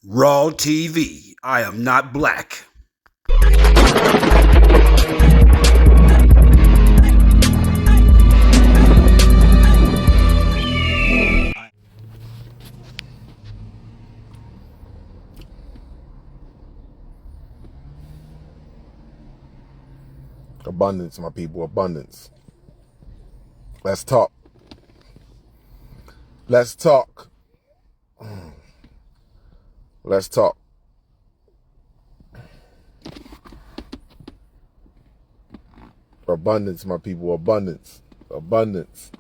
RaTv. I am not black. Abundance, my people, abundance. Let's talk. Let's talk. Let's talk. Abundance, my people, abundance. Abundance.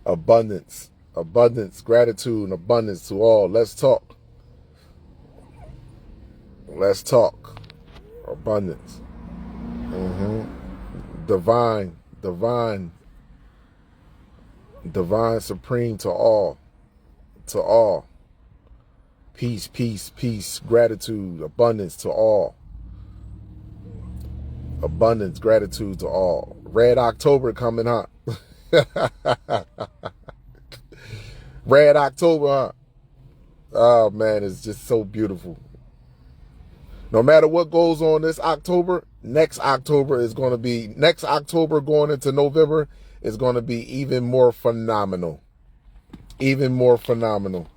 Abundance. Abundance, gratitude, and abundance to all. Let's talk. Let's talk. Abundance. Divine, divine, divine, supreme to all. To all. Peace, peace, peace, gratitude, abundance to all. Abundance, gratitude to all. Red October coming, huh? Red October, huh? Oh, man, it's just so beautiful. No matter what goes on this October, next October going into November is going to be even more phenomenal. Even more phenomenal.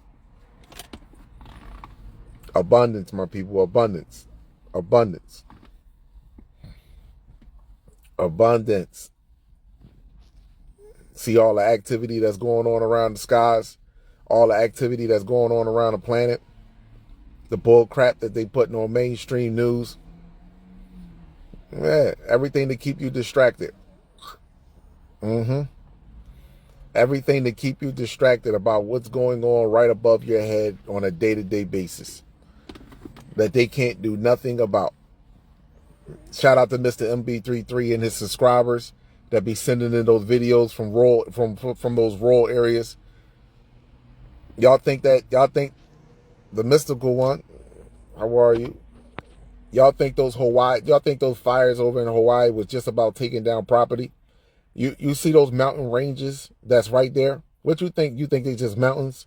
Abundance, my people, abundance. Abundance. Abundance. See all the activity that's going on around the skies, all the activity that's going on around the planet, the bull crap that they putting on mainstream news. Yeah, everything to keep you distracted. Everything to keep you distracted about what's going on right above your head on a day-to-day basis that they can't do nothing about. Shout out to Mr. MB33 and his subscribers that be sending in those videos from those rural areas. Y'all think the mystical one, how are you? Y'all think those fires over in Hawaii was just about taking down property? You see those mountain ranges that's right there? What you think? You think they just mountains?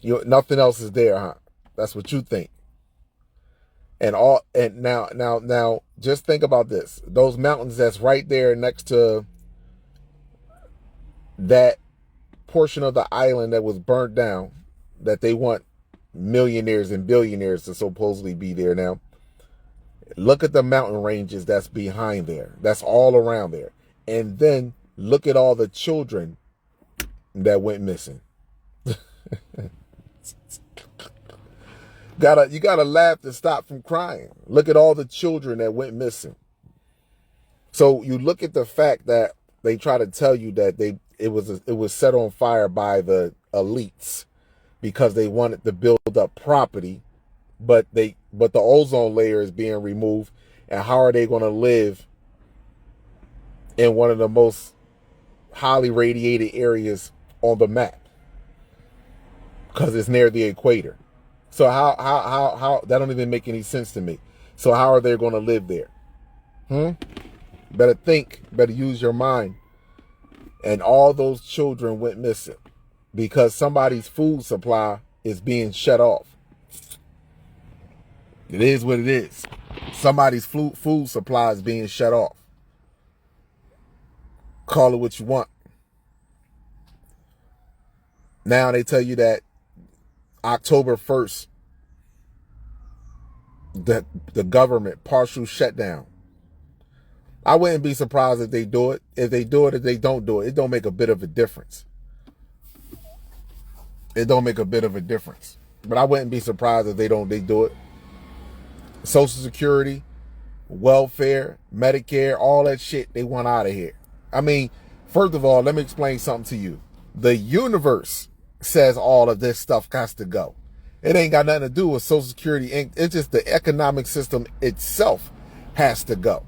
Nothing else is there, huh? That's what you think. And now just think about this. Those mountains that's right there next to that portion of the island that was burnt down, that they want millionaires and billionaires to supposedly be there now. Look at the mountain ranges that's behind there. That's all around there. And then look at all the children that went missing. You gotta laugh to stop from crying. Look at all the children that went missing. So you look at the fact that they try to tell you that it was set on fire by the elites because they wanted to build up property, but the ozone layer is being removed, and how are they going to live in one of the most highly radiated areas on the map? Because it's near the equator. So how that don't even make any sense to me. So how are they going to live there? Better think, better use your mind. And all those children went missing because somebody's food supply is being shut off. It is what it is. Somebody's food supply is being shut off. Call it what you want. Now they tell you that October 1st, the government partial shutdown. I wouldn't be surprised if they do it. If they do it, if they don't do it, it don't make a bit of a difference. It don't make a bit of a difference. But I wouldn't be surprised if they do it. Social Security, welfare, Medicare, all that shit, they want out of here. I mean, first of all, let me explain something to you. The universe says all of this stuff has to go. It ain't got nothing to do with Social Security. It's just the economic system itself has to go.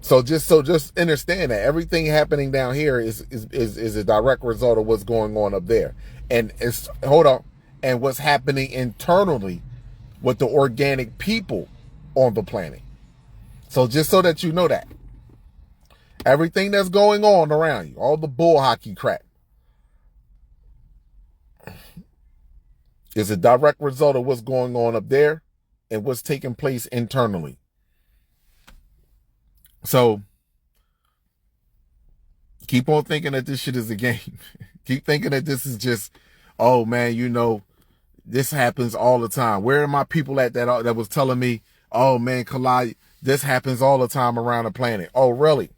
So just understand that everything happening down here is a direct result of what's going on up there. And and what's happening internally with the organic people on the planet. So just so that you know that. Everything that's going on around you, all the bull hockey crap, is a direct result of what's going on up there and what's taking place internally. So keep on thinking that this shit is a game. Keep thinking that this is just, oh man, you know, this happens all the time. Where are my people at that was telling me, oh man, Kalai, this happens all the time around the planet? Oh, really?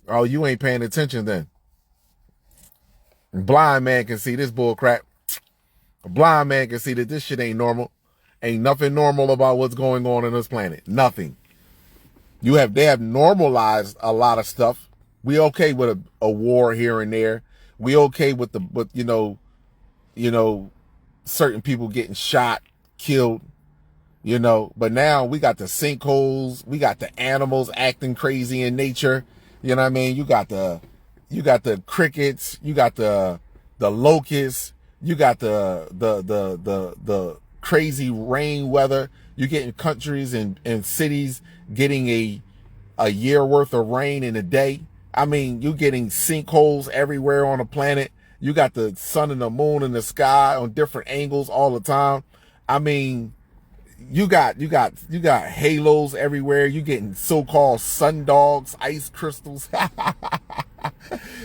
Oh, you ain't paying attention then. A blind man can see this bull crap. A blind man can see that this shit ain't normal. Ain't nothing normal about what's going on in this planet. Nothing. They have normalized a lot of stuff. We okay with a war here and there. We okay with certain people getting shot, killed, but now we got the sinkholes, we got the animals acting crazy in nature. You know what I mean? You got the crickets, you got the locusts, you got the crazy rain weather. You're getting countries and cities getting a year worth of rain in a day. I mean, you're getting sinkholes everywhere on the planet. You got the sun and the moon in the sky on different angles all the time. I mean, you got halos everywhere. You getting so-called sun dogs, ice crystals.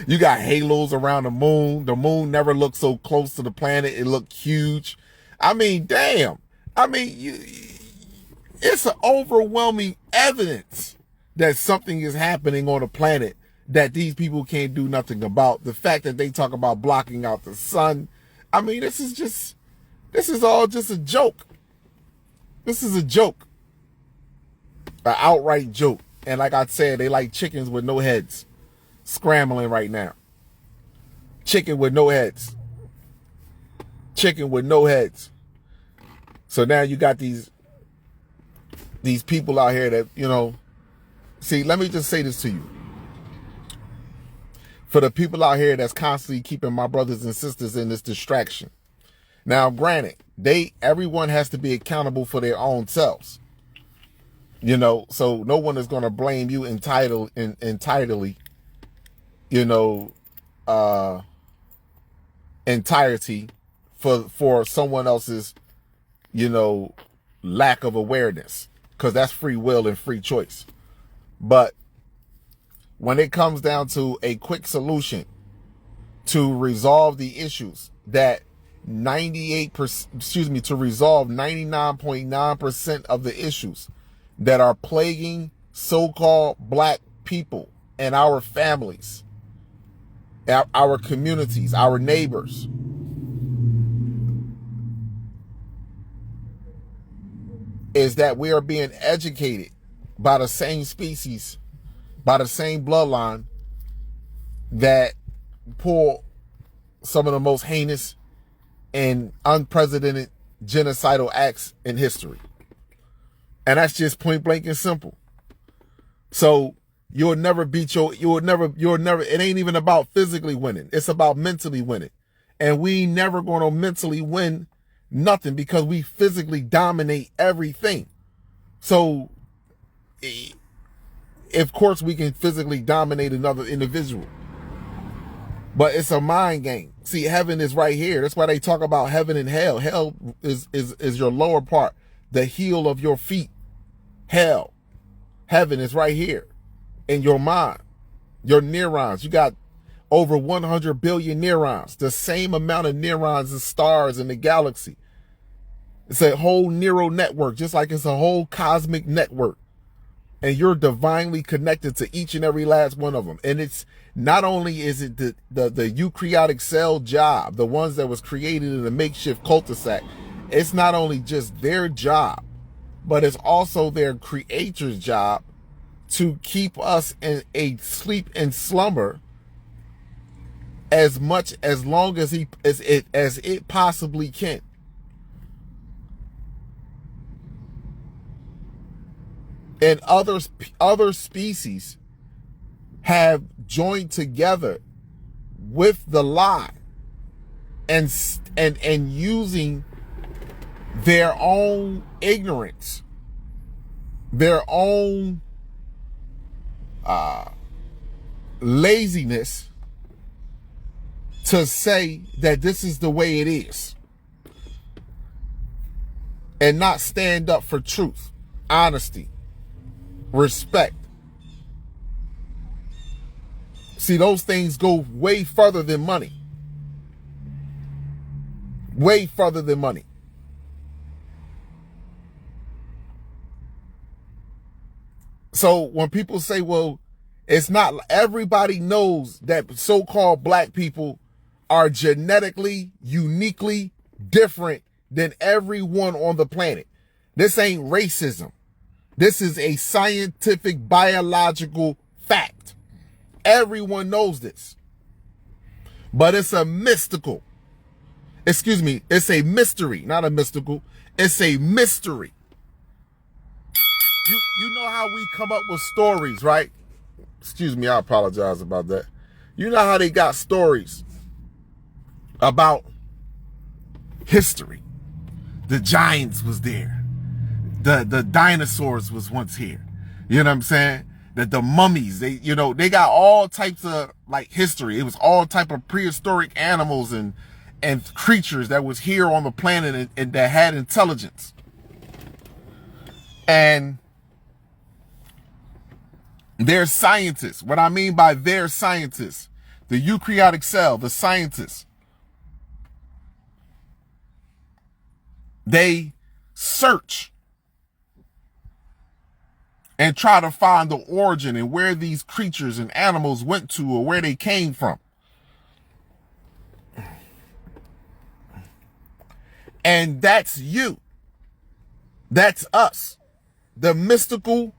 You got halos around the moon. The moon never looked so close to the planet. It looked huge. I mean, damn. I mean, it's an overwhelming evidence that something is happening on the planet that these people can't do nothing about. The fact that they talk about blocking out the sun. I mean, this is all just a joke. This is a joke. An outright joke. And like I said, they like chickens with no heads. Scrambling right now. Chicken with no heads. Chicken with no heads. So now you got these people out here that, see, let me just say this to you. For the people out here that's constantly keeping my brothers and sisters in this distraction. Now, granted, everyone has to be accountable for their own selves. So no one is going to blame you entirely, entirety for someone else's, lack of awareness, because that's free will and free choice. But when it comes down to a quick solution to resolve the issues that to resolve 99.9% of the issues that are plaguing so-called black people and our families, our communities, our neighbors, is that we are being educated by the same species, by the same bloodline that pull some of the most heinous and unprecedented genocidal acts in history. And that's just point blank and simple. So you'll never, it ain't even about physically winning. It's about mentally winning. And we never going to mentally win nothing because we physically dominate everything. So, of course, we can physically dominate another individual. But it's a mind game. See, heaven is right here. That's why they talk about heaven and hell. Hell is your lower part, the heel of your feet. Hell. Heaven is right here in your mind, your neurons. You got over 100 billion neurons, the same amount of neurons as stars in the galaxy. It's a whole neural network, just like it's a whole cosmic network. And you're divinely connected to each and every last one of them. And it's not only is it the eukaryotic cell job, the ones that was created in a makeshift cul-de-sac, it's not only just their job, but it's also their creator's job to keep us in a sleep and slumber as long as it possibly can. And other species have joined together with the lie and using their own ignorance, their own laziness to say that this is the way it is. and not stand up for truth, honesty, respect. See, those things go way further than money. Way further than money. So when people say, well, it's not, everybody knows that so-called black people are genetically, uniquely different than everyone on the planet. This ain't racism. This is a scientific, biological fact. Everyone knows this. But it's a mystical. Excuse me, it's a mystery, not a mystical. It's a mystery. You know how we come up with stories, right? Excuse me, I apologize about that. You know how they got stories about history. The giants was there. The dinosaurs was once here. You know what I'm saying? That the mummies, they got all types of like history. It was all type of prehistoric animals and creatures that was here on the planet and that had intelligence. And they're scientists. What I mean by they're scientists, the eukaryotic cell, the scientists, they search and try to find the origin and where these creatures and animals went to or where they came from. And that's you. That's us. The mystical,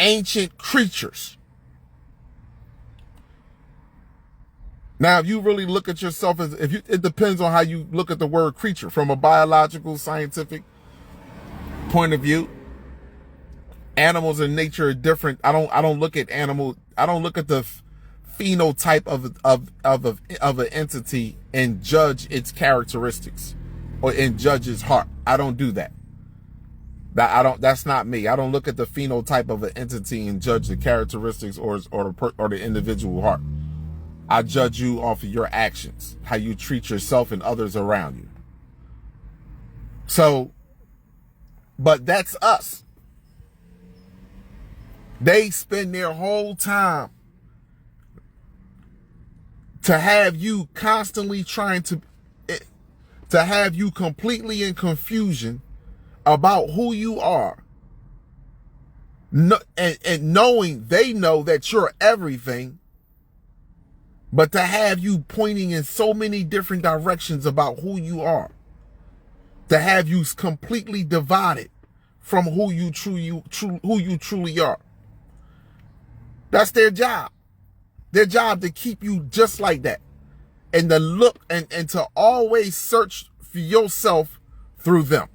ancient creatures. Now, if you really look at yourself as, it depends on how you look at the word creature from a biological, scientific point of view. Animals in nature are different. I don't look at animal. I don't look at the phenotype of an entity and judge its characteristics or and judge its heart. I don't do that. That's not me. I don't look at the phenotype of an entity and judge the characteristics or the individual heart. I judge you off of your actions, how you treat yourself and others around you. So, but that's us. They spend their whole time to have you constantly trying to have you completely in confusion about who you are. No, and knowing they know that you're everything, but to have you pointing in so many different directions about who you are, to have you completely divided from who you truly are. That's their job. Their job to keep you just like that. And to look and to always search for yourself through them.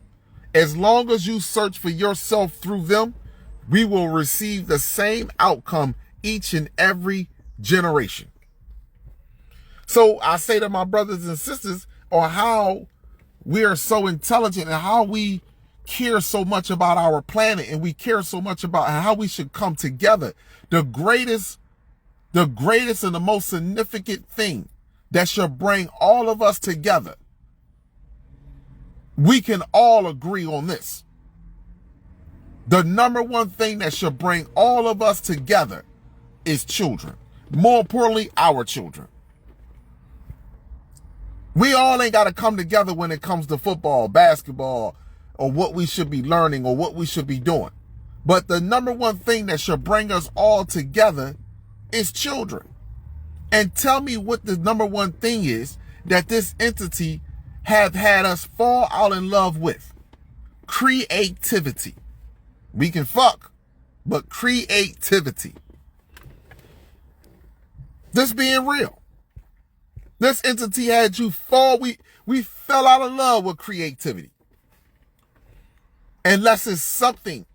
As long as you search for yourself through them, we will receive the same outcome each and every generation. So I say to my brothers and sisters on how we are so intelligent and how we care so much about our planet and we care so much about how we should come together. The greatest and the most significant thing that should bring all of us together. We can all agree on this. The number one thing that should bring all of us together is children. More importantly, our children. We all ain't got to come together when it comes to football, basketball, or what we should be learning or what we should be doing. But the number one thing that should bring us all together is children. And tell me what the number one thing is that this entity have had us fall out in love with. Creativity. We can fuck, but creativity. This being real. This entity had you fall. We fell out of love with creativity. Unless it's something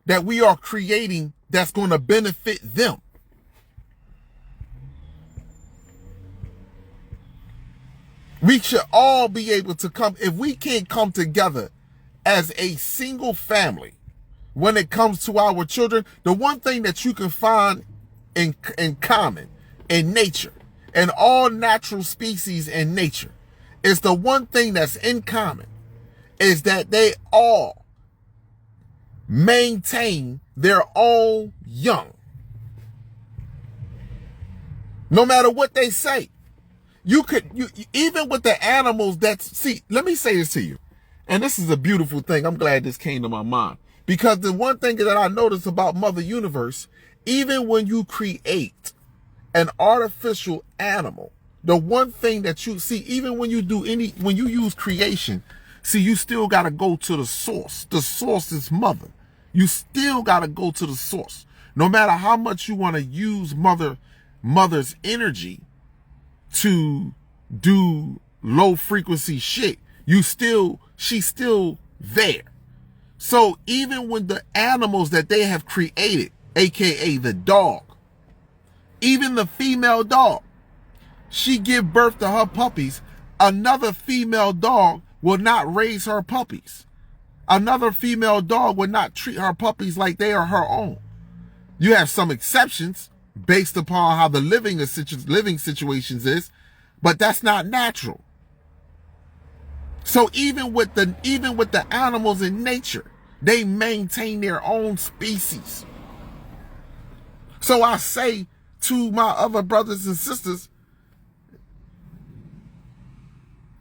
that we are creating that's going to benefit them. We should all be able to come. If we can't come together as a single family when it comes to our children, the one thing that you can find in common in nature and all natural species in nature is the one thing that's in common is that they all maintain their own young. No matter what they say. You even with the animals see, let me say this to you. And this is a beautiful thing. I'm glad this came to my mind. Because the one thing that I noticed about Mother Universe, even when you create an artificial animal, the one thing that you see, even when you use creation, see, you still got to go to the source. The source is mother. You still got to go to the source. No matter how much you want to use mother's energy to do low frequency shit, she's still there. So even when the animals that they have created, aka the dog, even the female dog, she give birth to her puppies, another female dog will not raise her puppies. Another female dog will not treat her puppies like they are her own. You have some exceptions based upon how the living situations is, but that's not natural. So even with the animals in nature, they maintain their own species. So I say to my other brothers and sisters,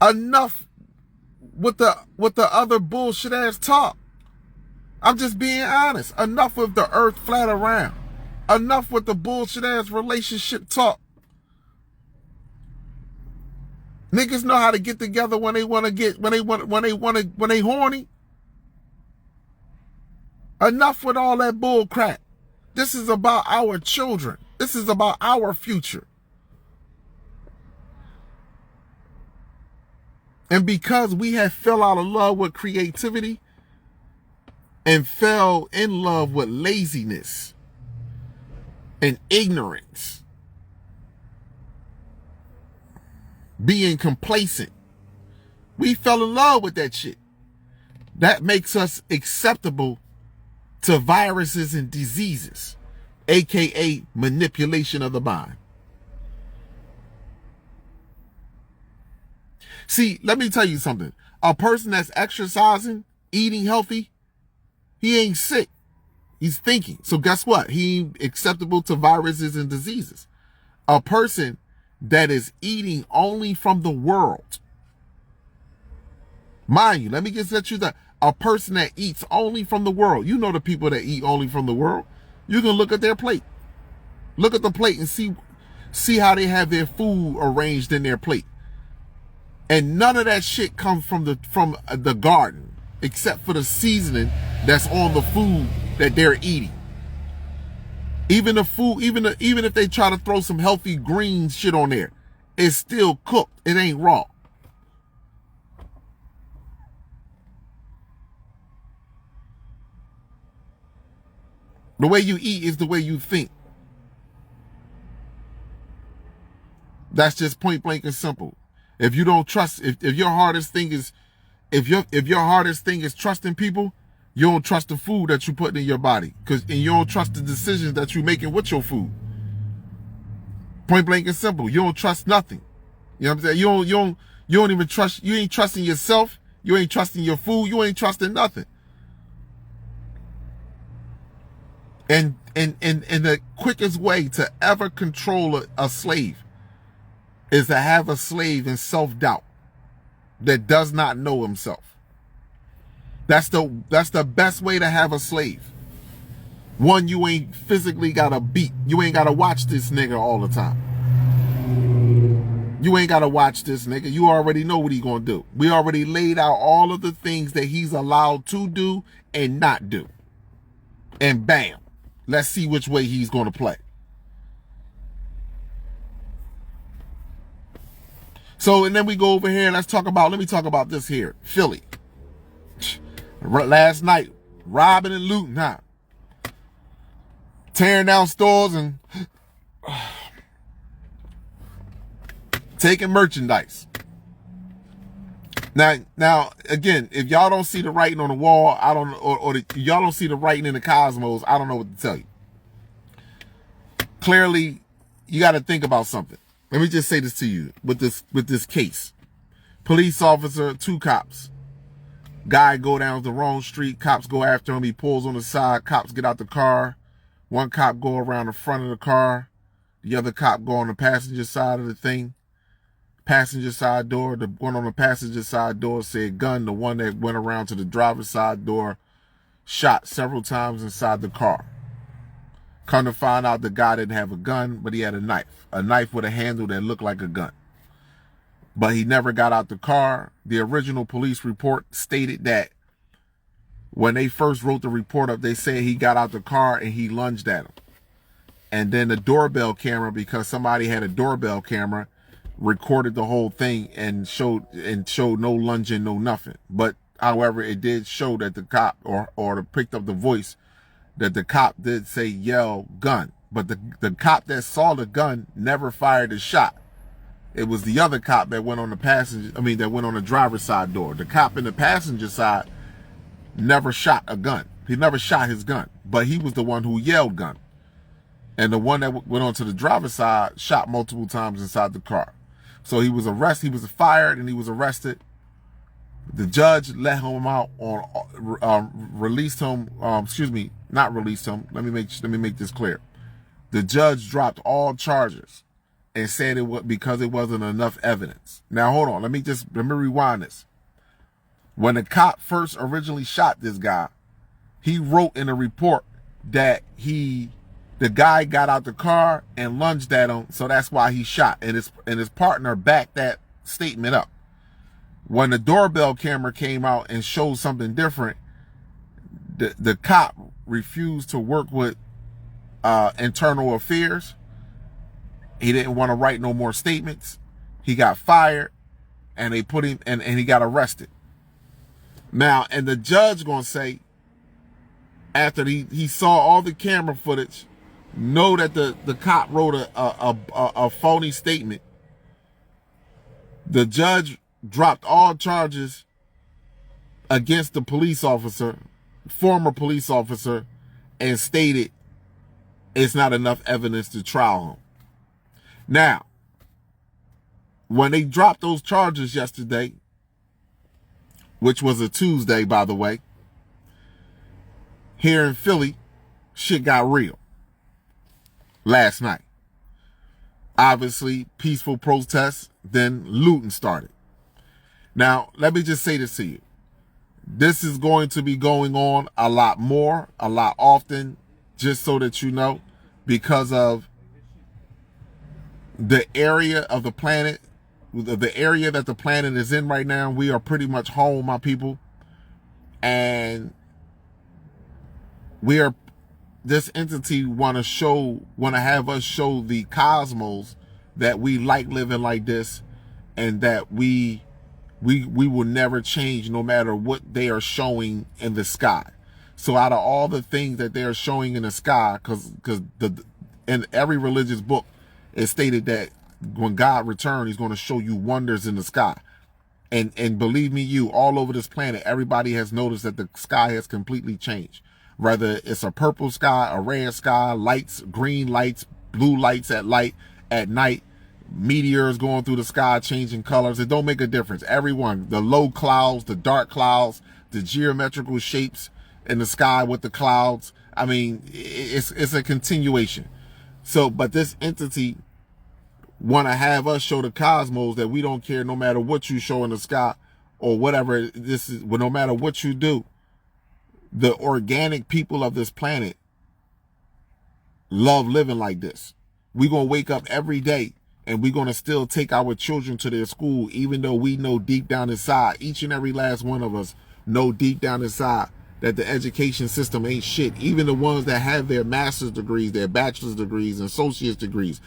enough with the other bullshit ass talk. I'm just being honest. Enough with the earth flat around. Enough with the bullshit ass relationship talk. Niggas know how to get together when they horny. Enough with all that bull crap. This is about our children. This is about our future. And because we have fell out of love with creativity and fell in love with laziness and ignorance, being complacent, we fell in love with that shit. That makes us acceptable to viruses and diseases, aka manipulation of the mind. See, let me tell you something. A person that's exercising, eating healthy, he ain't sick. He's thinking. So guess what? He ain't acceptable to viruses and diseases. A person that is eating only from the world. Mind you, let me just let you that. A person that eats only from the world. You know the people that eat only from the world. You can look at their plate. Look at the plate and see how they have their food arranged in their plate. And none of that shit comes from the garden, except for the seasoning that's on the food that they're eating. Even the food, even if they try to throw some healthy green shit on there, it's still cooked. It ain't raw. The way you eat is the way you think. That's just point blank and simple. If you don't trust, if your hardest thing is, if your hardest thing is trusting people, you don't trust the food that you put in your body, and you don't trust the decisions that you're making with your food. Point blank and simple. You don't trust nothing. You know what I'm saying? You don't even trust. You ain't trusting yourself. You ain't trusting your food. You ain't trusting nothing. And the quickest way to ever control a slave is to have a slave in self-doubt that does not know himself. That's the best way to have a slave. One, you ain't physically gotta beat. You ain't gotta watch this nigga all the time. You ain't gotta watch this nigga. You already know what he gonna do. We already laid out all of the things that he's allowed to do and not do. And bam, let's see which way he's gonna play. So, and then we go over here and let me talk about this here. Philly. Last night, robbing and looting, huh? Tearing down stores and taking merchandise. Now, again, if y'all don't see the writing on the wall, I don't, y'all don't see the writing in the cosmos, I don't know what to tell you. Clearly, you got to think about something. Let me just say this to you with this case. Police officer, 2 cops Guy go down the wrong street. Cops go after him. He pulls on the side. Cops get out the car. One cop go around the front of the car. The other cop go on the passenger side of the thing. Passenger side door. The one on the passenger side door said gun. The one that went around to the driver's side door shot several times inside the car. Come to find out the guy didn't have a gun, but he had a knife. A knife with a handle that looked like a gun. But he never got out the car. The original police report stated that when they first wrote the report up, they said he got out the car and he lunged at him. And then the doorbell camera, because somebody had a doorbell camera, recorded the whole thing and showed no lunging, no nothing. But however, it did show that the cop or picked up the voice that the cop did say yell gun. But the cop that saw the gun never fired a shot. It was the other cop that went on that went on the driver's side door. The cop in the passenger side never shot a gun. He never shot his gun, but he was the one who yelled gun. And the one that went onto the driver's side shot multiple times inside the car. So he was arrested. He was fired and he was arrested. The judge let him out released him. Not released him. Let me make this clear. The judge dropped all charges and said it was because it wasn't enough evidence. Now hold on. Let me rewind this. When the cop first originally shot this guy, he wrote in a report that the guy got out the car and lunged at him, so that's why he shot. And his partner backed that statement up. When the doorbell camera came out and showed something different, the cop refused to work with internal affairs. He didn't want to write no more statements. He got fired, and they put him and he got arrested. Now, and the judge gonna say, after he saw all the camera footage, know that the cop wrote a phony statement. The judge dropped all charges against the police officer, former police officer, and stated it's not enough evidence to trial him. Now, when they dropped those charges yesterday, which was a Tuesday, by the way, here in Philly, shit got real last night. Obviously, peaceful protests, then looting started. Now, let me just say this to you. This is going to be going on a lot more, a lot often, just so that you know, because of the area of the planet, the area that the planet is in right now. We are pretty much home, my people. And this entity want to have us show the cosmos that we like living like this, and that we will never change no matter what they are showing in the sky. So out of all the things that they are showing in the sky, because in every religious book, it stated that when God returns, he's going to show you wonders in the sky. And believe me, all over this planet, everybody has noticed that the sky has completely changed. Whether it's a purple sky, a red sky, lights, green lights, blue lights at night, meteors going through the sky, changing colors. It don't make a difference. Everyone, the low clouds, the dark clouds, the geometrical shapes in the sky with the clouds. I mean, it's a continuation. So, but this entity want to have us show the cosmos that we don't care no matter what you show in the sky or whatever this is. Well, no matter what you do, the organic people of this planet love living like this. We're going to wake up every day and we're going to still take our children to their school, even though we know deep down inside, each and every last one of us know deep down inside that the education system ain't shit. Even the ones that have their master's degrees, their bachelor's degrees, and associate's degrees,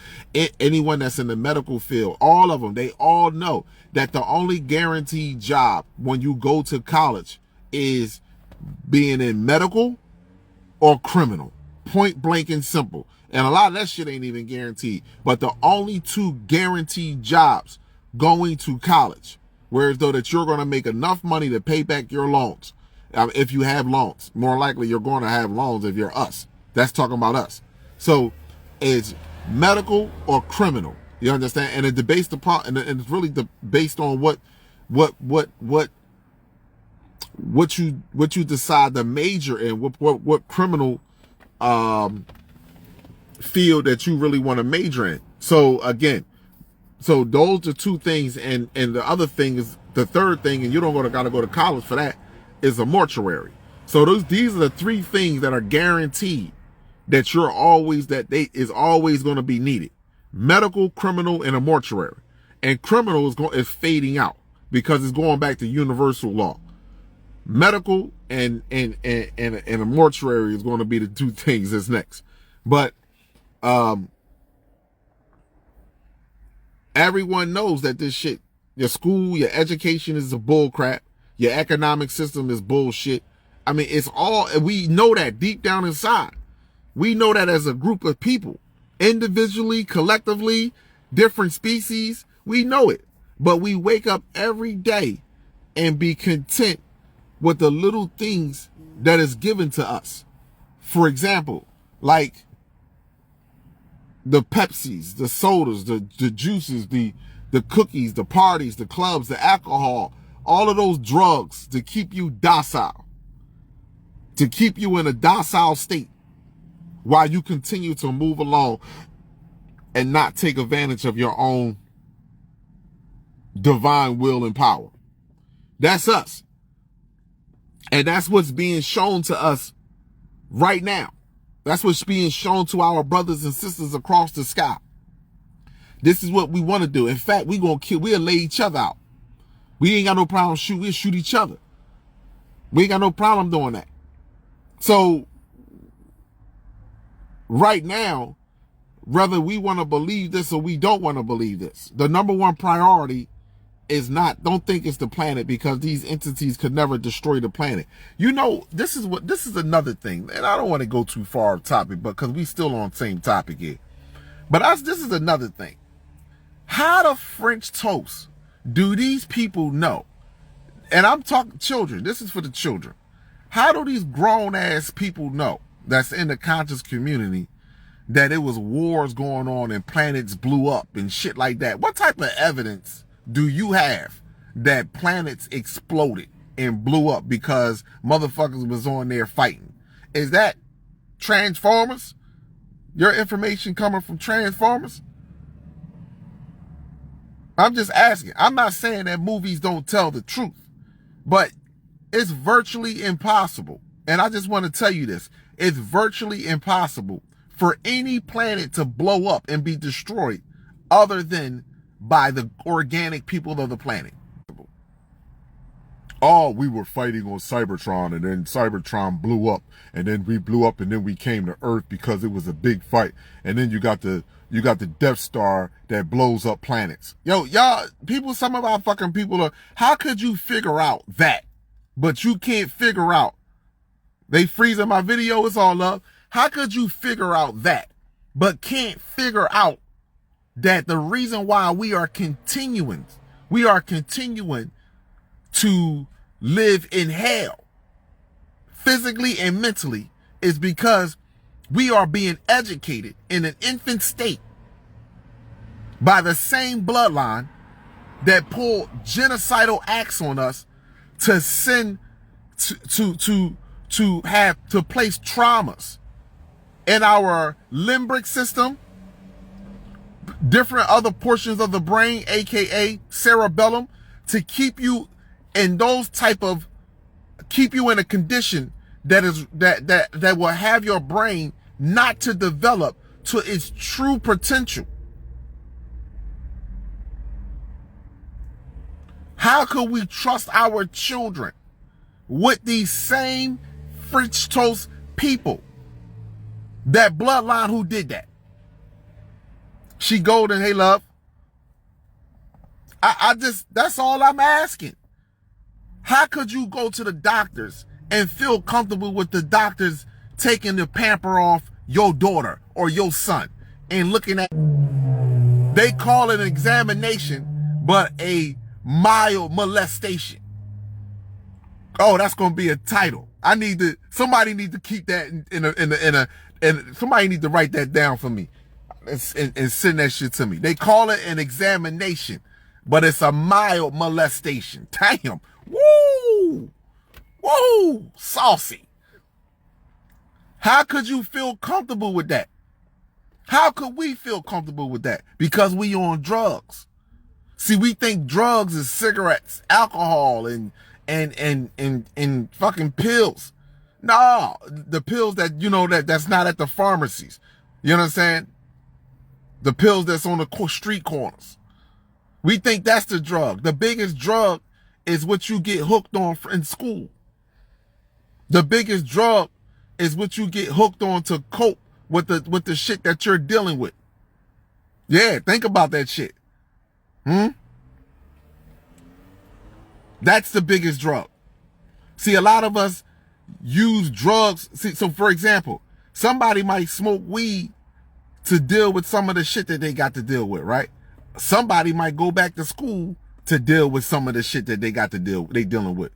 anyone that's in the medical field, all of them, they all know that the only guaranteed job when you go to college is being in medical or criminal. Point blank and simple. And a lot of that shit ain't even guaranteed. But the only two guaranteed jobs going to college, whereas though that you're going to make enough money to pay back your loans. If you have loans, more likely you're going to have loans if you're us. That's talking about us. So it's medical or criminal. You understand? And it's based upon, and it's really based on what what you decide to major in, what criminal field that you really want to major in. So again, so those are two things, and the other thing is, the third thing, and you don't gotta go to college for that, is a mortuary. So these are the three things that are guaranteed that is always going to be needed: medical, criminal, and a mortuary. And criminal is fading out because it's going back to universal law. Medical and a mortuary is going to be the two things that's next. But everyone knows that this shit, your school, your education is a bull crap. Your economic system is bullshit. I mean, it's all, we know that deep down inside. We know that as a group of people, individually, collectively, different species, we know it. But we wake up every day and be content with the little things that is given to us. For example, like the Pepsis, the sodas, the juices, the cookies, the parties, the clubs, the alcohol, all of those drugs to keep you docile, to keep you in a docile state while you continue to move along and not take advantage of your own divine will and power. That's us. And that's what's being shown to us right now. That's what's being shown to our brothers and sisters across the sky. This is what we want to do. In fact, we'll lay each other out. We ain't got no problem we'll shoot each other. We ain't got no problem doing that. So right now, whether we want to believe this or we don't want to believe this, the number one priority is not, don't think it's the planet, because these entities could never destroy the planet. You know, this is another thing, and I don't want to go too far off topic, but because we still on the same topic here. But this is another thing. How the French toast do these people know? And I'm talking children. This is for the children. How do these grown ass people know that's in the conscious community that it was wars going on and planets blew up and shit like that? What type of evidence do you have that planets exploded and blew up because motherfuckers was on there fighting? Is that Transformers? Your information coming from Transformers? I'm just asking. I'm not saying that movies don't tell the truth, but it's virtually impossible. And I just want to tell you this. It's virtually impossible for any planet to blow up and be destroyed other than by the organic people of the planet. Oh, we were fighting on Cybertron, and then Cybertron blew up, and then we blew up, and then we came to Earth because it was a big fight. And then you got the Death Star that blows up planets. Yo, y'all, people, some of our fucking people are, how could you figure out that? But you can't figure out, they freezing my video, it's all up. How could you figure out that, but can't figure out that the reason why we are continuing to live in hell, physically and mentally, is because we are being educated in an infant state by the same bloodline that pulled genocidal acts on us to send to place traumas in our limbic system, different other portions of the brain, aka cerebellum, to keep you in keep you in a condition that will have your brain not to develop to its true potential. How could we trust our children with these same French toast people, that bloodline who did that? She golden, hey love. That's all I'm asking. How could you go to the doctors and feel comfortable with the doctors taking the pamper off your daughter or your son and looking at, they call it an examination, but a mild molestation? Oh, that's going to be a title. Somebody need to keep that and somebody need to write that down for me and send that shit to me. They call it an examination, but it's a mild molestation. Damn. Woo! Ooh, saucy. How could you feel comfortable with that? How could we feel comfortable with that? Because we on drugs. See, we think drugs is cigarettes, alcohol, and fucking pills. No, the pills that, you know, that's not at the pharmacies. You know what I'm saying? The pills that's on the street corners. We think that's the drug. The biggest drug is what you get hooked on in school. The biggest drug is what you get hooked on to cope with the shit that you're dealing with. Yeah, think about that shit. That's the biggest drug. See, a lot of us use drugs. See, so for example, somebody might smoke weed to deal with some of the shit that they got to deal with, right? Somebody might go back to school to deal with some of the shit that they dealing with.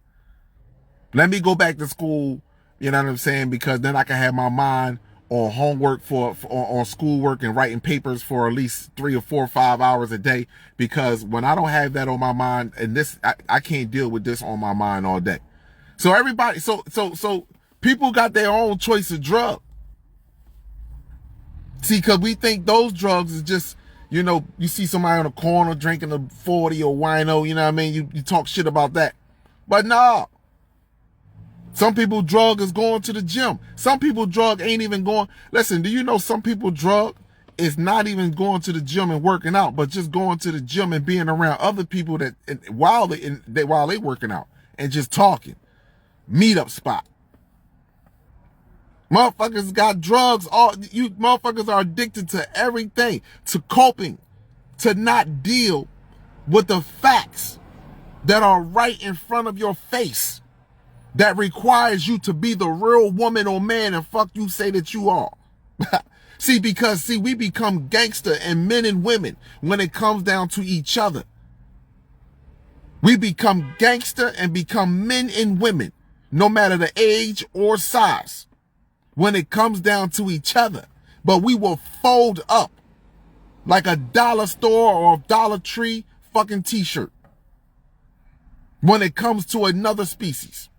Let me go back to school, you know what I'm saying? Because then I can have my mind on homework on schoolwork and writing papers for at least 3 or 4 or 5 hours a day. Because when I don't have that on my mind, and this, I can't deal with this on my mind all day. So everybody, so people got their own choice of drug. See, because we think those drugs is just, you know, you see somebody on the corner drinking a 40 or wino, you know what I mean? You talk shit about that. But no. Some people drug is going to the gym. Some people drug ain't even going. Listen, do you know some people drug is not even going to the gym and working out, but just going to the gym and being around other people that while they working out and just talking. Meetup spot. Motherfuckers got drugs. You motherfuckers are addicted to everything, to coping, to not deal with the facts that are right in front of your face. That requires you to be the real woman or man and fuck you say that you are. See, because we become gangster and men and women when it comes down to each other. We become gangster and become men and women, no matter the age or size, when it comes down to each other. But we will fold up like a dollar store or Dollar Tree fucking t-shirt when it comes to another species.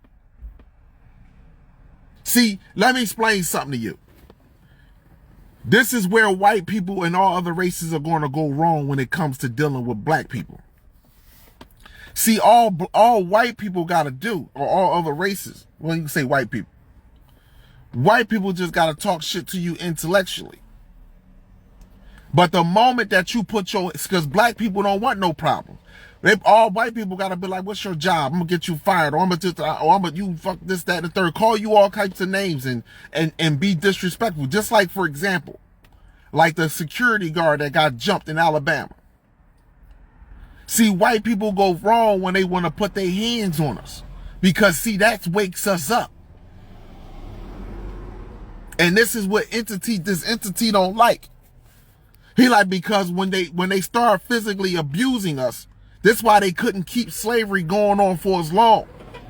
See, let me explain something to you. This is where white people and all other races are going to go wrong when it comes to dealing with black people. See, all white people got to do, or all other races, well, you can say white people. White people just got to talk shit to you intellectually. But the moment that you put because black people don't want no problems. All white people gotta be like, what's your job? I'm gonna get you fired, or I'm gonna you fuck this, that, and the third. Call you all types of names and be disrespectful. Just like, for example, like the security guard that got jumped in Alabama. See, white people go wrong when they want to put their hands on us. Because see, that wakes us up. And this is what this entity don't like. He like, because when they start physically abusing us, that's why they couldn't keep slavery going on for as long.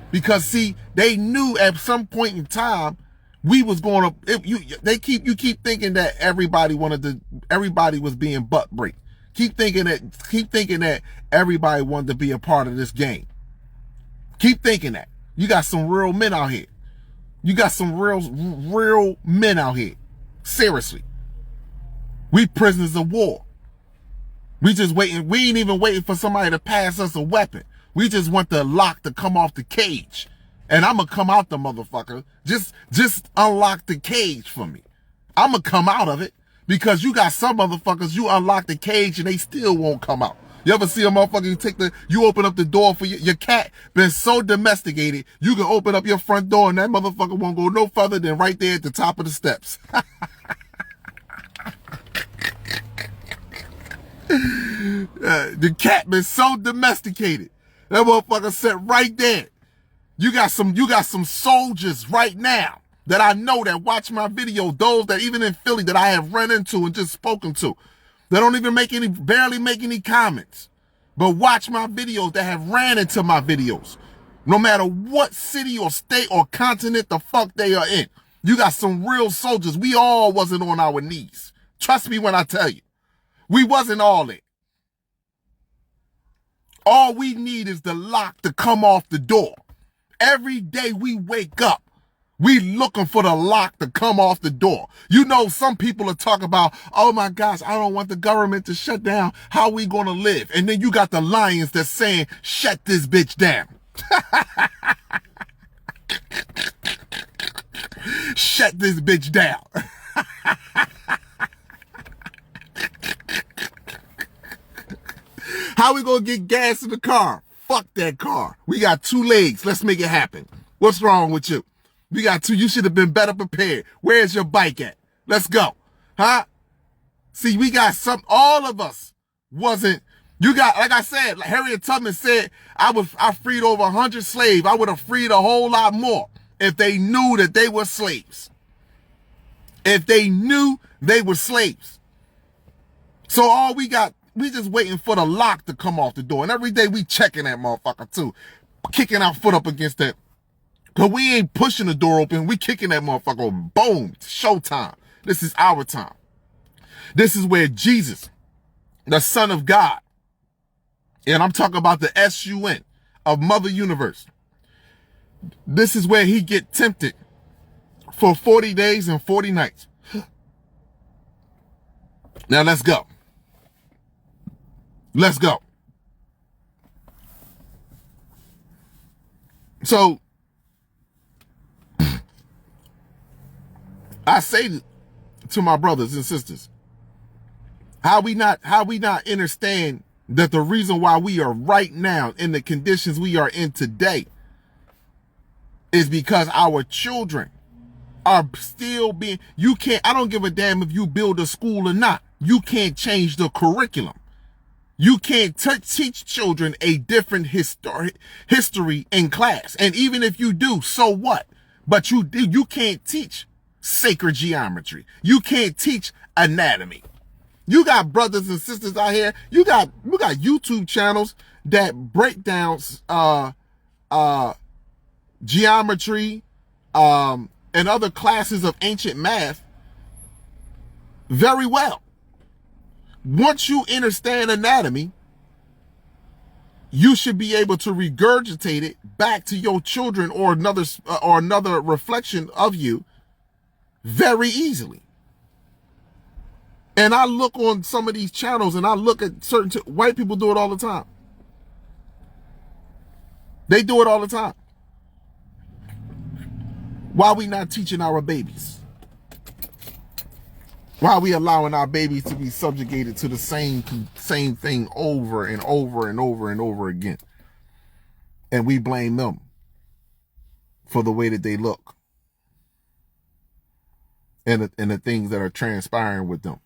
Because see, they knew at some point in time we was going to. You keep thinking that everybody was being butt break. Keep thinking that everybody wanted to be a part of this game. Keep thinking that. You got some real men out here. You got some real men out here. Seriously. We prisoners of war. We just waiting. We ain't even waiting for somebody to pass us a weapon. We just want the lock to come off the cage. And I'm going to come out the motherfucker. Just unlock the cage for me. I'm going to come out of it. Because you got some motherfuckers, you unlock the cage and they still won't come out. You ever see a motherfucker, you open up the door for your cat, been so domesticated, you can open up your front door and that motherfucker won't go no further than right there at the top of the steps. The cat been so domesticated. That motherfucker sat right there. You got some soldiers right now that I know that watch my video, those that even in Philly that I have run into and just spoken to. They don't even barely make any comments, but watch my videos, that have ran into my videos. No matter what city or state or continent the fuck they are in. You got some real soldiers. We all wasn't on our knees. Trust me when I tell you. We wasn't all in. All we need is the lock to come off the door. Every day we wake up, we looking for the lock to come off the door. You know, some people are talking about, oh my gosh, I don't want the government to shut down. How we gonna live? And then you got the lions that's saying, shut this bitch down. Shut this bitch down. How we gonna get gas in the car? Fuck that car. We got 2 legs. Let's make it happen. What's wrong with you? We got 2. You should have been better prepared. Where's your bike at? Let's go. Huh? See, we got all of us wasn't, you got, like I said, like Harriet Tubman said, I freed over 100 slaves. I would have freed a whole lot more if they knew that they were slaves. If they knew they were slaves. So all we just waiting for the lock to come off the door. And every day we checking that motherfucker too. Kicking our foot up against that. Cause we ain't pushing the door open. We kicking that motherfucker open. Boom. It's showtime. This is our time. This is where Jesus, the Son of God, and I'm talking about the S-U-N of Mother Universe. This is where he get tempted for 40 days and 40 nights. Now let's go. Let's go. So I say to my brothers and sisters, how we not understand that the reason why we are right now in the conditions we are in today is because our children are still being, I don't give a damn if you build a school or not. You can't change the curriculum. You can't teach children a different history in class. And even if you do, so what? But you can't teach sacred geometry. You can't teach anatomy. You got brothers and sisters out here. We got YouTube channels that break down geometry and other classes of ancient math very well. Once you understand anatomy, you should be able to regurgitate it back to your children or another reflection of you very easily. And I look on some of these channels and I look at certain white people do it all the time. They do it all the time. Why are we not teaching our babies? Why are we allowing our babies to be subjugated to the same thing over and over and over and over again? And we blame them for the way that they look and the things that are transpiring with them.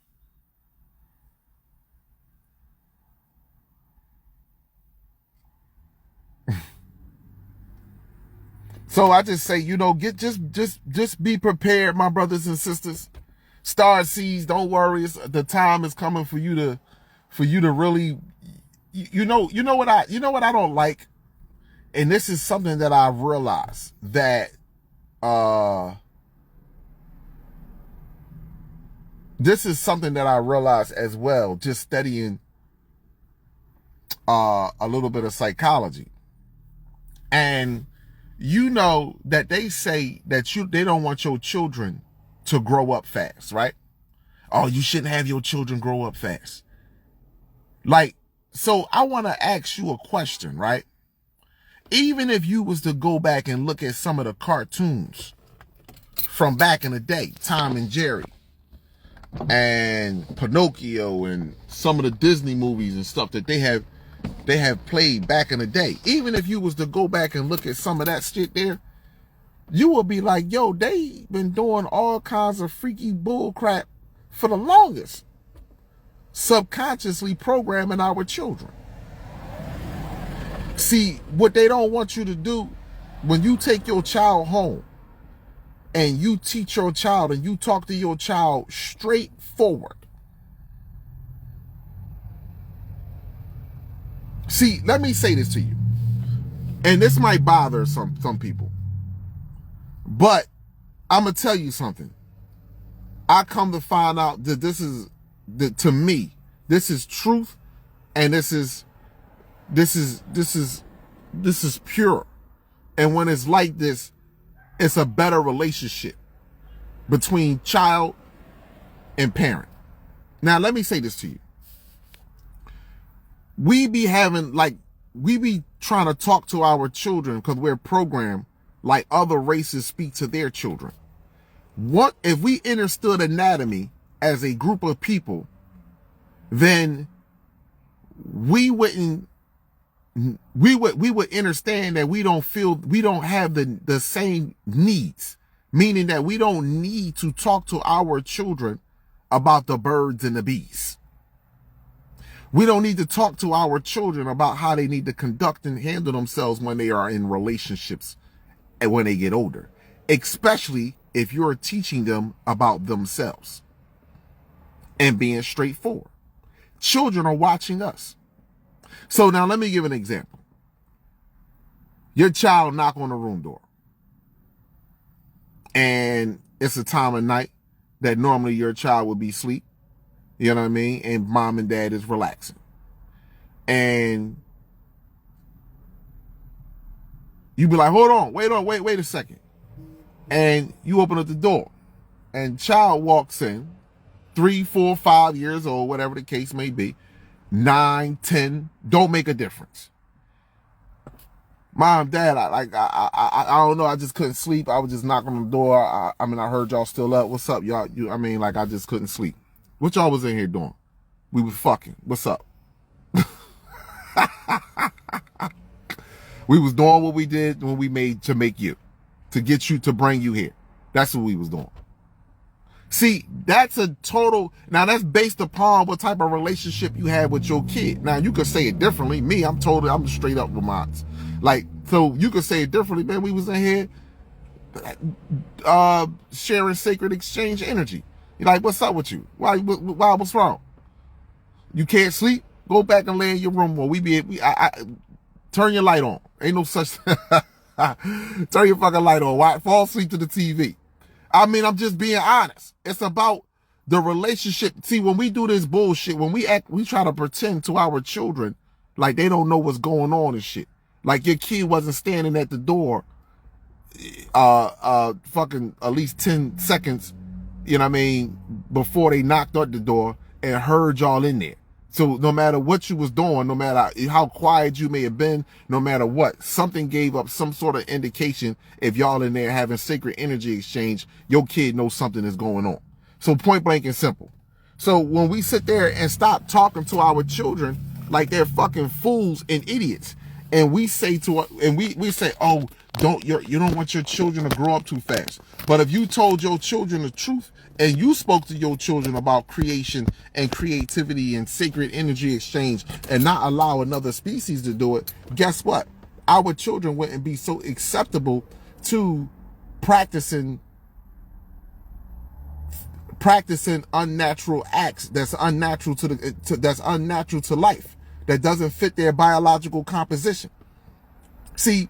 So I just say, just be prepared, my brothers and sisters. Star seeds, don't worry. The time is coming for you to really, you know what I don't like, and this is something that I've realized that this is something that I realized as well, just studying a little bit of psychology, and you know that they say that they don't want your children to grow up fast, right? Oh, you shouldn't have your children grow up fast. Like, so I want to ask you a question, right? Even if you was to go back and look at some of the cartoons from back in the day, Tom and Jerry and Pinocchio and some of the Disney movies and stuff that they have played back in the day, even if you was to go back and look at some of that shit there, you will be like, yo, they been doing all kinds of freaky bull crap for the longest, subconsciously programming our children. See, what they don't want you to do when you take your child home and you teach your child and you talk to your child straightforward. See, let me say this to you, and this might bother some people, but I'm gonna tell you something. I come to find out that to me, this is truth, and this is pure. And when it's like this, it's a better relationship between child and parent. Now, let me say this to you. We be trying to talk to our children because we're programmed like other races speak to their children. What if we understood anatomy as a group of people, then we would understand that we don't have the same needs, meaning that we don't need to talk to our children about the birds and the bees. We don't need to talk to our children about how they need to conduct and handle themselves when they are in relationships and when they get older, especially if you're teaching them about themselves and being straightforward. Children are watching us. So now let me give an example. Your child knock on the room door, and it's a time of night that normally your child would be asleep. You know what I mean? And mom and dad is relaxing. And you be like, hold on, wait a second. And you open up the door, and child walks in, 3, 4, 5 years old, whatever the case may be, 9, 10, don't make a difference. Mom, dad, I don't know, I just couldn't sleep. I was just knocking on the door. I heard y'all still up. What's up, y'all? I just couldn't sleep. What y'all was in here doing? We was fucking. What's up? We was doing what we did when we made to make you, to get you, to bring you here. That's what we was doing. See, that's a total, now that's based upon what type of relationship you had with your kid. Now you could say it differently. Me, I'm straight up with mine. Like, so you could say it differently, man. We was in here sharing sacred exchange energy. You're like, what's up with you? Why, what's wrong? You can't sleep? Go back and lay in your room where turn your light on. Ain't no such, turn your fucking light on. Why? Fall asleep to the TV. I'm just being honest. It's about the relationship. See, when we do this bullshit, when we try to pretend to our children like they don't know what's going on and shit. Like your kid wasn't standing at the door, fucking at least 10 seconds, you know what I mean, before they knocked at the door and heard y'all in there. So no matter what you was doing, no matter how quiet you may have been, no matter what, something gave up some sort of indication. If y'all in there having sacred energy exchange, your kid knows something is going on. So point blank and simple. So when we sit there and stop talking to our children like they're fucking fools and idiots, and we say we say, oh, you don't want your children to grow up too fast. But if you told your children the truth and you spoke to your children about creation and creativity and sacred energy exchange and not allow another species to do it, guess what? Our children wouldn't be so acceptable to practicing unnatural acts that's unnatural that's unnatural to life, that doesn't fit their biological composition. See,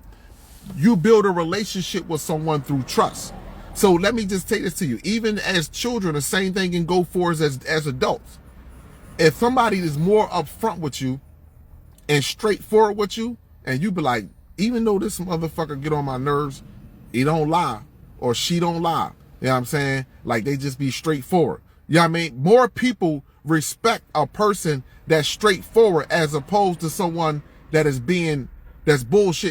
you build a relationship with someone through trust. So let me just take this to you. Even as children, the same thing can go for us as adults. If somebody is more upfront with you and straightforward with you, and you be like, even though this motherfucker get on my nerves, he don't lie or she don't lie. You know what I'm saying? Like, they just be straightforward. You know what I mean? More people respect a person that's straightforward as opposed to someone that's bullshitting,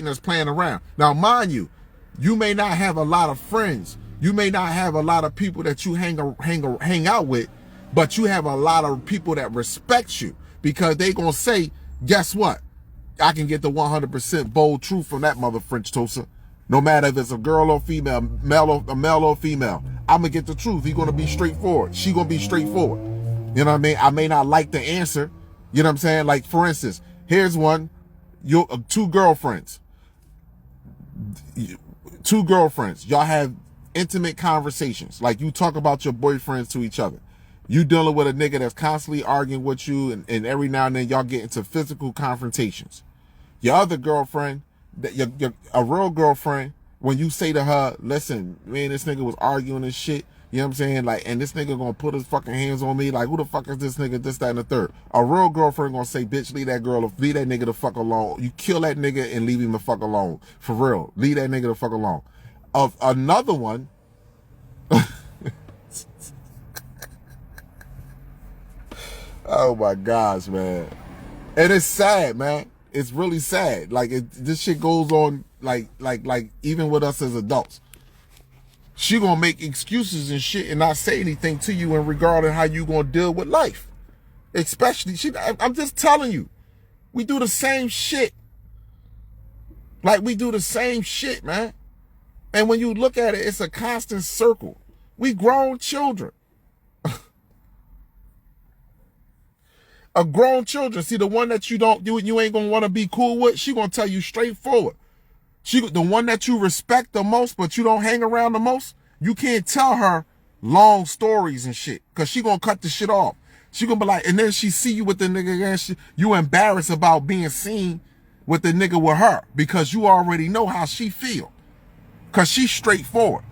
that's playing around. Now, mind you, you may not have a lot of friends. You may not have a lot of people that you hang out with, but you have a lot of people that respect you because they gonna say, guess what? I can get the 100% bold truth from that mother French toaster. No matter if it's a girl or female, a male or female, I'm gonna get the truth. He's gonna be straightforward. She gonna be straightforward. You know what I mean? I may not like the answer. You know what I'm saying? Like, for instance, here's one. Two girlfriends. Y'all have intimate conversations. Like, you talk about your boyfriends to each other. You dealing with a nigga that's constantly arguing with you, and every now and then y'all get into physical confrontations. Your other girlfriend, a real girlfriend, when you say to her, listen, man, this nigga was arguing and shit, You know what I'm saying? Like, and this nigga gonna put his fucking hands on me. Like, who the fuck is this nigga? This, that, and the third. A real girlfriend gonna say, bitch, leave that nigga the fuck alone. You kill that nigga and leave him the fuck alone. For real. Leave that nigga the fuck alone. Of another one. Oh my gosh, man. And it's sad, man. It's really sad. Like, this shit goes on, like even with us as adults. She gonna make excuses and shit and not say anything to you in regarding how you gonna deal with life. Especially, I'm just telling you, we do the same shit. Like, we do the same shit, man. And when you look at it, it's a constant circle. We grown children. A grown children. See, the one that you ain't gonna want to be cool with, she gonna tell you straightforward. The one that you respect the most, but you don't hang around the most, you can't tell her long stories and shit, because she gonna cut the shit off. She gonna be like, and then she see you with the nigga again, you embarrassed about being seen with the nigga with her, because you already know how she feel. Because she's straightforward.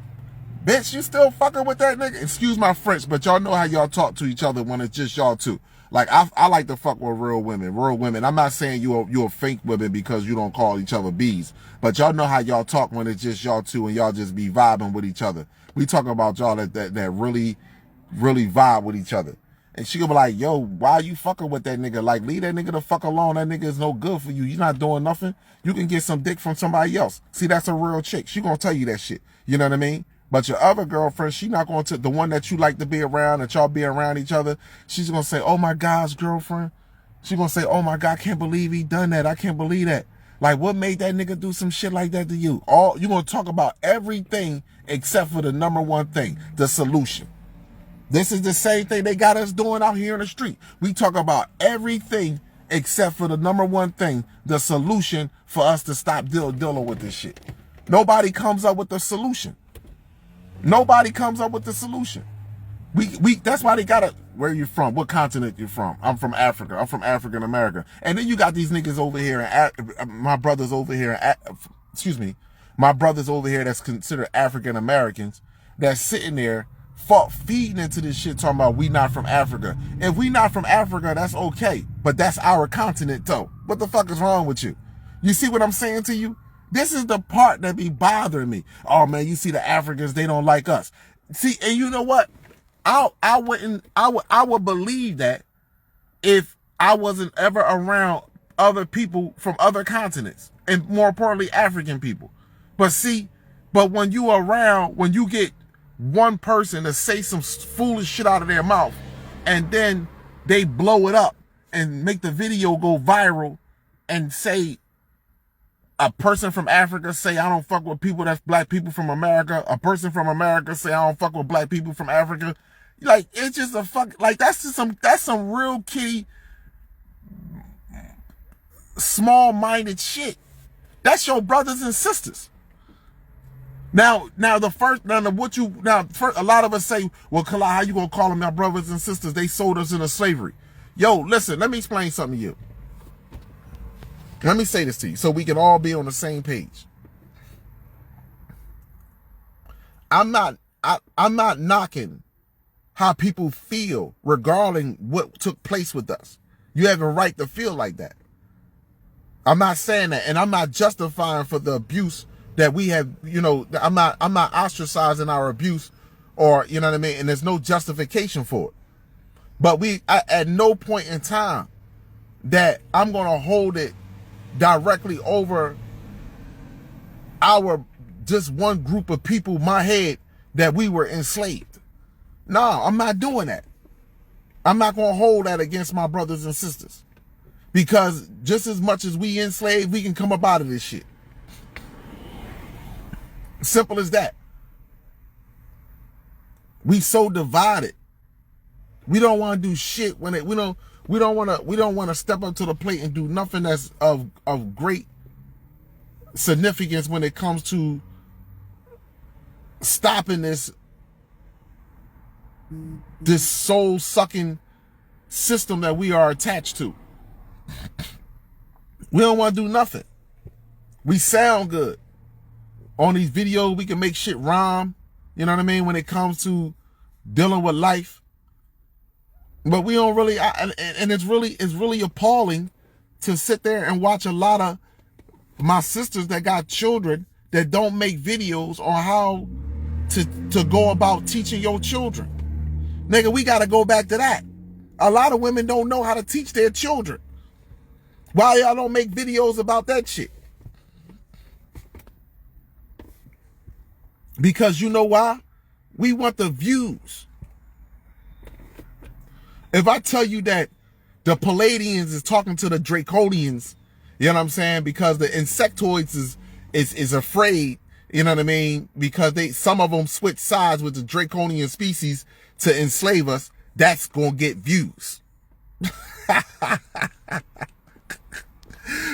Bitch, you still fucking with that nigga? Excuse my French, but y'all know how y'all talk to each other when it's just y'all two. Like, I like to fuck with real women. Real women. I'm not saying you're fake women because you don't call each other bees. But y'all know how y'all talk when it's just y'all two and y'all just be vibing with each other. We talking about y'all that really, really vibe with each other. And she gonna be like, yo, why you fucking with that nigga? Like, leave that nigga the fuck alone. That nigga is no good for you. You're not doing nothing. You can get some dick from somebody else. See, that's a real chick. She gonna tell you that shit. You know what I mean? But your other girlfriend, she not going to, the one that you like to be around, that y'all be around each other, she's going to say, oh my God's girlfriend. She's going to say, oh my God, I can't believe he done that. I can't believe that. Like, what made that nigga do some shit like that to you? You're going to talk about everything except for the number one thing, the solution. This is the same thing they got us doing out here in the street. We talk about everything except for the number one thing, the solution for us to stop dealing with this shit. Nobody comes up with the solution. Nobody comes up with the solution. That's why they gotta, where you from? What continent you from? I'm from Africa. I'm from African America. And then you got these niggas over here, my brothers over here, my brothers over here that's considered African Americans, that's sitting there feeding into this shit talking about we not from Africa. If we not from Africa, that's okay. But that's our continent though. What the fuck is wrong with you? You see what I'm saying to you? This is the part that be bothering me. Oh man, you see the Africans, they don't like us. See, and you know what? I would believe that if I wasn't ever around other people from other continents, and more importantly, African people. But when you get one person to say some foolish shit out of their mouth, and then they blow it up and make the video go viral and say, a person from Africa say, I don't fuck with people that's black people from America. A person from America say, I don't fuck with black people from Africa. Like, it's just a fuck, like, that's some real kitty, small-minded shit. That's your brothers and sisters. Now, a lot of us say, well, Kala, how you gonna call them our brothers and sisters? They sold us into slavery. Yo, listen, let me explain something to you. Let me say this to you so we can all be on the same page. I'm not knocking how people feel regarding what took place with us. You have a right to feel like that. I'm not saying that, and I'm not justifying for the abuse that we have, you know, I'm not ostracizing our abuse, or, you know what I mean, and there's no justification for it. But at no point in time that I'm going to hold it directly over just one group of people, my head, that we were enslaved. No, I'm not doing that. I'm not going to hold that against my brothers and sisters. Because just as much as we enslaved, we can come up out of this shit. Simple as that. We so divided. We don't want to do shit when we don't want to step up to the plate and do nothing that's of great significance when it comes to stopping this soul-sucking system that we are attached to. We don't want to do nothing. We sound good. On these videos, we can make shit rhyme. You know what I mean? When it comes to dealing with life. But we don't really, and it's really appalling to sit there and watch a lot of my sisters that got children that don't make videos on how to go about teaching your children. Nigga, we got to go back to that. A lot of women don't know how to teach their children. Why y'all don't make videos about that shit? Because you know why? We want the views. If I tell you that the Palladians is talking to the Draconians, you know what I'm saying? Because the insectoids is afraid, you know what I mean? Because some of them switch sides with the Draconian species to enslave us, that's gonna get views.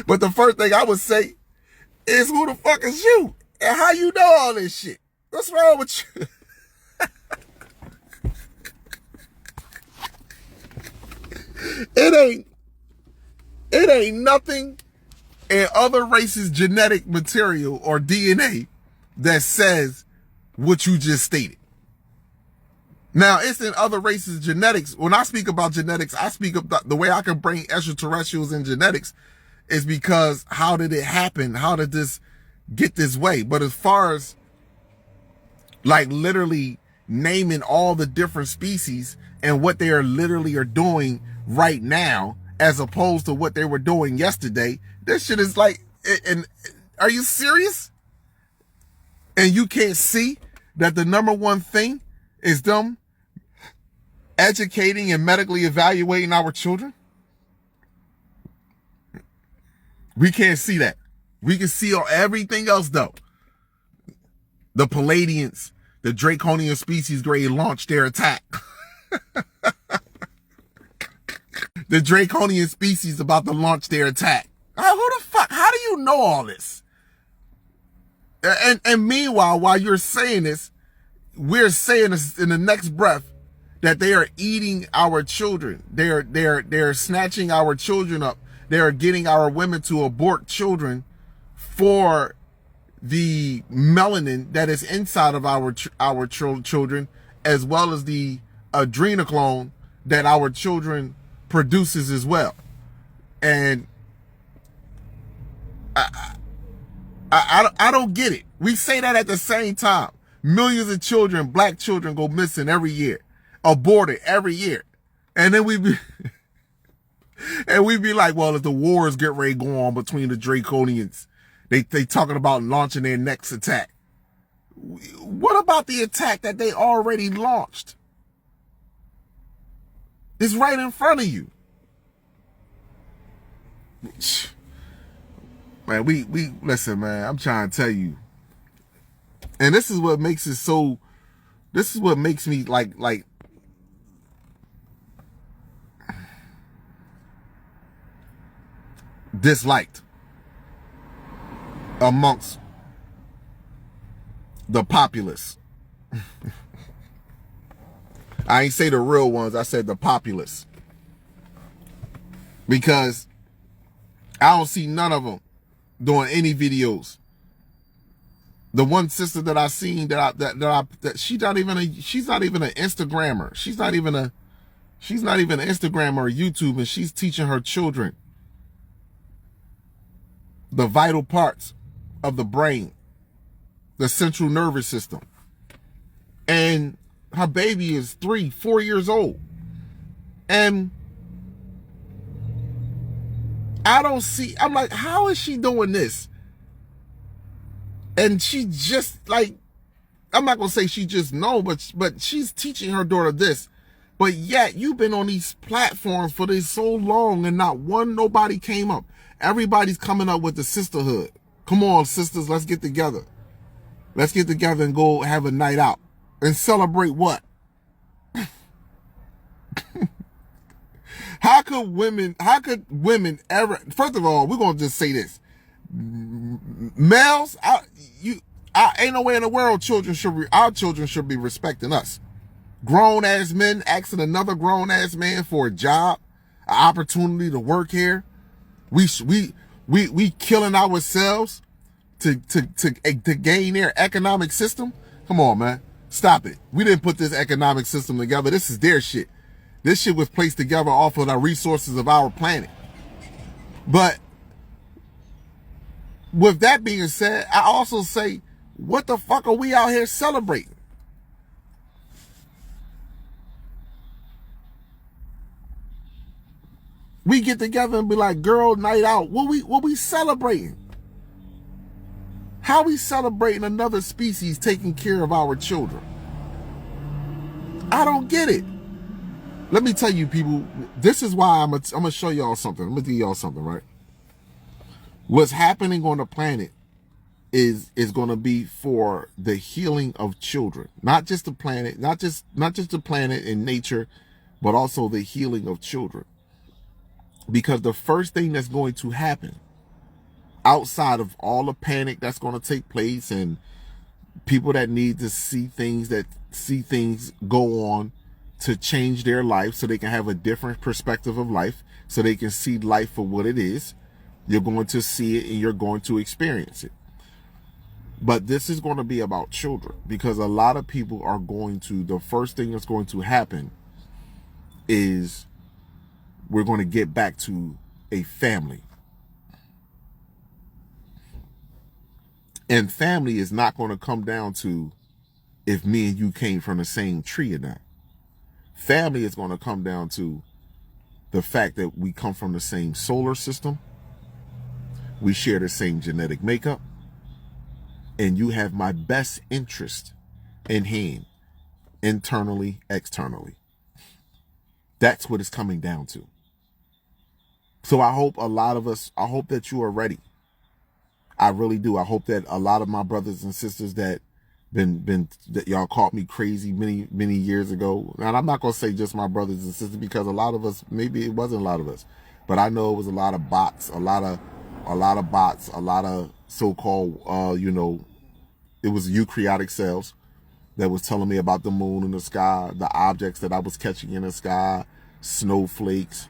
But the first thing I would say is, who the fuck is you? And how you know all this shit? What's wrong with you? It ain't nothing in other races' genetic material or DNA that says what you just stated. Now, it's in other races' genetics. When I speak about genetics, I speak about the way I can bring extraterrestrials in genetics is because how did it happen? How did this get this way? But as far as like literally naming all the different species and what they are literally are doing right now, as opposed to what they were doing yesterday, this shit is like, and are you serious? And you can't see that the number one thing is them educating and medically evaluating our children? We can't see that. We can see everything else though. The Palladians, the Draconian species grade launched their attack. The Draconian species about to launch their attack. Who the fuck? How do you know all this? And meanwhile, while you're saying this, we're saying this in the next breath that they are eating our children. They're snatching our children up. They are getting our women to abort children for the melanin that is inside of our children, as well as the adrenochrome that our children produces as well. And I don't get it. We say that at the same time. Millions of children, black children, go missing every year, aborted every year, and then we be like, well, if the wars get ready to go on between the Draconians, they talking about launching their next attack. What about the attack that they already launched? It's right in front of you. Man, we listen, man, I'm trying to tell you. And this is what makes it so, this is what makes me like disliked amongst the populace. I ain't say the real ones, I said the populace. Because I don't see none of them doing any videos. The one sister that I seen that she's not even an Instagrammer. She's not even an Instagrammer or YouTube, and she's teaching her children the vital parts of the brain, the central nervous system. And her baby is 3-4 years old. And I don't see, I'm like, how is she doing this? And she just like, I'm not going to say she just know, but she's teaching her daughter this. But yet you've been on these platforms for this so long and nobody came up. Everybody's coming up with the sisterhood. Come on, sisters, let's get together. Let's get together and go have a night out and celebrate what? How could women ever, first of all, we're going to just say this. Males, ain't no way in the world our children should be respecting us. Grown ass men asking another grown ass man for a job, an opportunity to work here. We killing ourselves to gain their economic system. Come on, man. Stop it. We didn't put this economic system together. This is their shit. This shit was placed together off of the resources of our planet. But with that being said, I also say, what the fuck are we out here celebrating? We get together and be like, girl night out. What we celebrating? How we celebrating another species taking care of our children? I don't get it. Let me tell you, people, this is why I'm gonna show y'all something. I'm gonna tell y'all something, right? What's happening on the planet is gonna be for the healing of children. Not just the planet, not just the planet and nature, but also the healing of children. Because the first thing that's going to happen, outside of all the panic that's going to take place and people that need to see things go on to change their life so they can have a different perspective of life, so they can see life for what it is, you're going to see it and you're going to experience it. But this is going to be about children, because a lot of people are going to, the first thing that's going to happen is we're going to get back to a family. And family is not going to come down to if me and you came from the same tree or not. Family is going to come down to the fact that we come from the same solar system. We share the same genetic makeup. And you have my best interest in hand, internally, externally. That's what it's coming down to. So I hope a lot of us, I hope that you are ready. I really do. I hope that a lot of my brothers and sisters that that y'all caught me crazy many years ago. And I'm not going to say just my brothers and sisters, because a lot of us, maybe it wasn't a lot of us, but I know it was a lot of bots, a lot of bots, a lot of so-called, it was eukaryotic cells that was telling me about the moon and the sky, the objects that I was catching in the sky, snowflakes.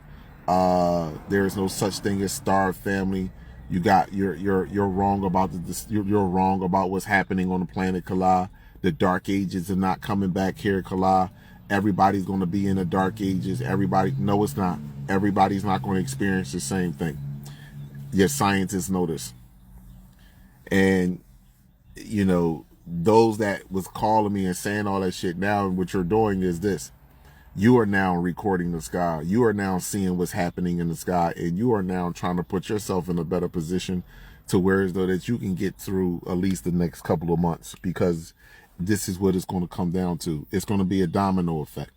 There is no such thing as star family. You're wrong about you're wrong about what's happening on the planet, Kala. The dark ages are not coming back here, Kala. Everybody's going to be in the dark ages. No, it's not. Everybody's not going to experience the same thing. Your scientists know this. And, those that was calling me and saying all that shit, now what you're doing is this. You are now recording the sky. You are now seeing what's happening in the sky, and you are now trying to put yourself in a better position to where as though that you can get through at least the next couple of months, because this is what it's going to come down to. It's going to be a domino effect.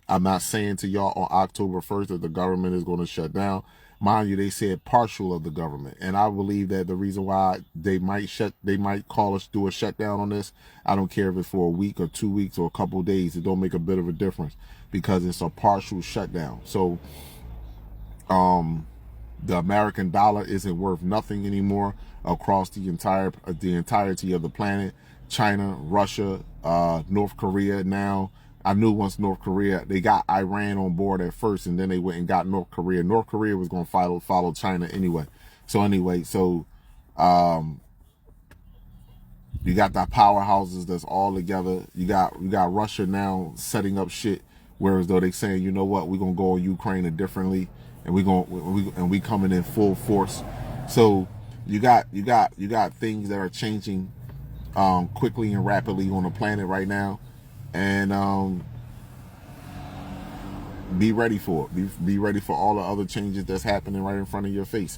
I'm not saying to y'all on October 1st that the government is going to shut down. Mind you, they said partial of the government. And I believe that the reason why they might call us, do a shutdown on this, I don't care if it's for a week or 2 weeks or a couple of days. It don't make a bit of a difference, because it's a partial shutdown. So the American dollar isn't worth nothing anymore across the entirety of the planet. China, Russia, North Korea now. I knew once North Korea, they got Iran on board at first, and then they went and got North Korea. North Korea was going to follow China anyway. So you got the powerhouses that's all together. You got Russia now setting up shit, whereas though they saying, you know what, we're gonna go on Ukraine differently, and we coming in full force. So you got things that are changing quickly and rapidly on the planet right now. And be ready for it. Be ready for all the other changes that's happening right in front of your face.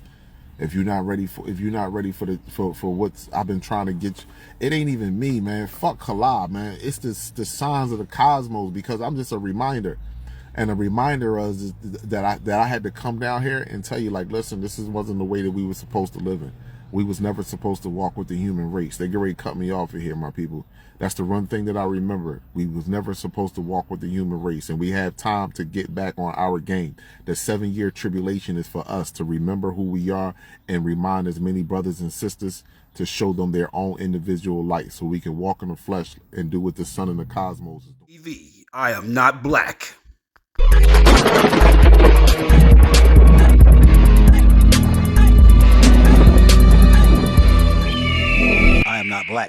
If you're not ready for what I've been trying to get you, it ain't even me, man. Fuck Kala, man. It's the signs of the cosmos, because I'm just a reminder. And a reminder is that I had to come down here and tell you, like, listen, this wasn't the way that we were supposed to live in. We was never supposed to walk with the human race. They get ready to cut me off of here, my people. That's the one thing that I remember. We was never supposed to walk with the human race, and we have time to get back on our game. The 7-year tribulation is for us to remember who we are and remind as many brothers and sisters to show them their own individual light, so we can walk in the flesh and do what the sun and the cosmos is doing. TV, I am not black. I am not black.